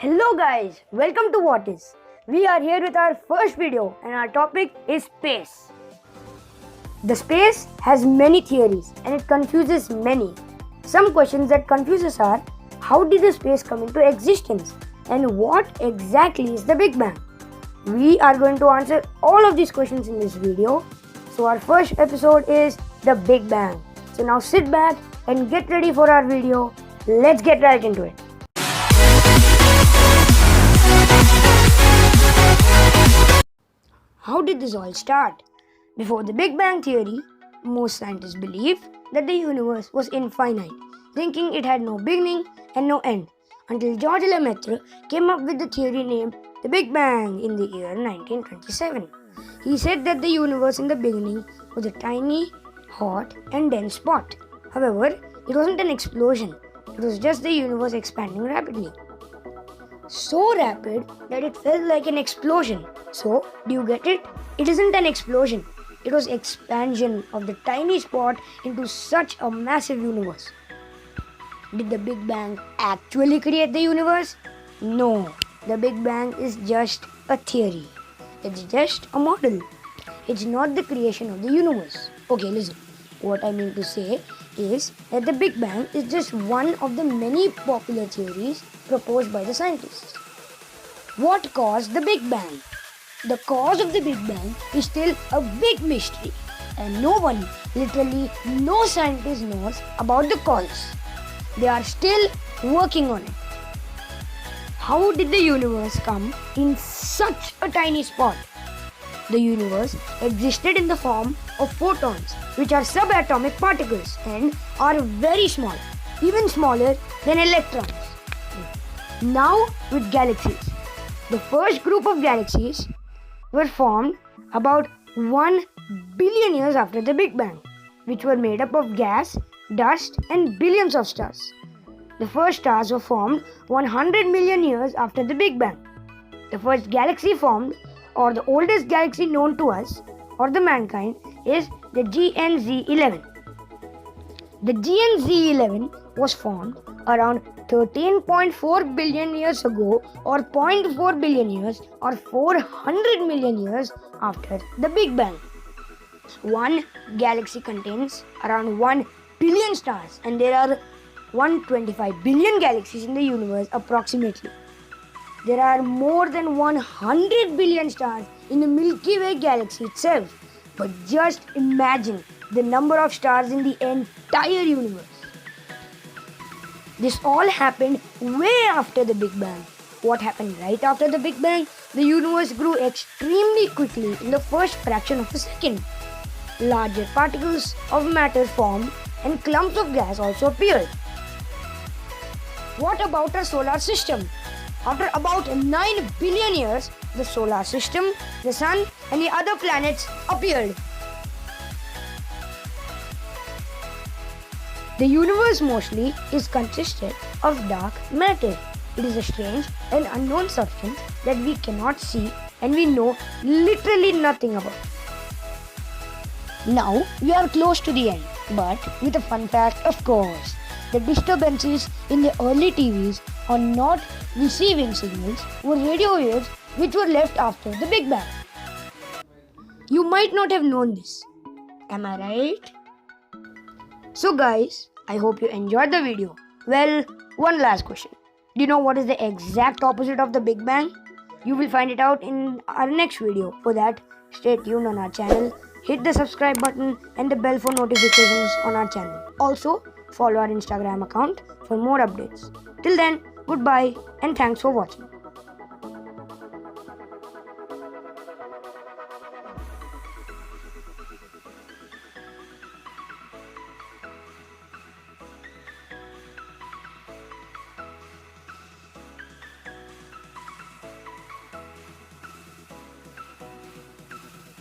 Hello guys, welcome to What Is. We are here with our first video and our topic is space. The space has many theories and it confuses many. Some questions that confuse us are: how did the space come into existence and what exactly is the Big Bang? We are going to answer all of these questions in this video. So our first episode is the Big Bang. So now sit back and get ready for our video. Let's get right into it. How did this all start? Before the Big Bang theory, most scientists believed that the universe was infinite, thinking it had no beginning and no end, until George Lemaitre came up with the theory named the Big Bang in the year 1927. He said that the universe in the beginning was a tiny, hot and dense spot. However, it wasn't an explosion, it was just the universe expanding rapidly. So rapid that it felt like an explosion. So, do you get it? It isn't an explosion. It was expansion of the tiny spot into such a massive universe. Did the Big Bang actually create the universe? No. The Big Bang is just a theory. It's just a model. It's not the creation of the universe. Okay, listen. What I mean to say is that the Big Bang is just one of the many popular theories proposed by the scientists. What caused the Big Bang? The cause of the Big Bang is still a big mystery, and no one, literally no scientist knows about the cause. They are still working on it. How did the universe come in such a tiny spot? The universe existed in the form of photons, which are subatomic particles and are very small, even smaller than electrons. Now with galaxies. The first group of galaxies were formed about 1 billion years after the Big Bang, which were made up of gas, dust and billions of stars. The first stars were formed 100 million years after the Big Bang. The first galaxy formed, or the oldest galaxy known to us or the mankind, is the GNZ11. The GNZ11 was formed around 13.4 billion years ago, or 0.4 billion years, or 400 million years after the Big Bang. One galaxy contains around 1 billion stars, and there are 125 billion galaxies in the universe approximately. There are more than 100 billion stars in the Milky Way galaxy itself. But just imagine the number of stars in the entire universe. This all happened way after the Big Bang. What happened right after the Big Bang? The universe grew extremely quickly in the first fraction of a second. Larger particles of matter formed and clumps of gas also appeared. What about our solar system? After about 9 billion years, the solar system, the sun and the other planets appeared. The universe mostly is consisted of dark matter. It is a strange and unknown substance that we cannot see and we know literally nothing about. Now we are close to the end, but with a fun fact, of course. The disturbances in the early TVs on not receiving signals were radio waves which were left after the Big Bang. You might not have known this. Am I right? So guys, I hope you enjoyed the video. Well, one last question. Do you know what is the exact opposite of the Big Bang? You will find it out in our next video. For that, stay tuned on our channel. Hit the subscribe button and the bell for notifications on our channel. Also, follow our Instagram account for more updates. Till then, goodbye and thanks for watching.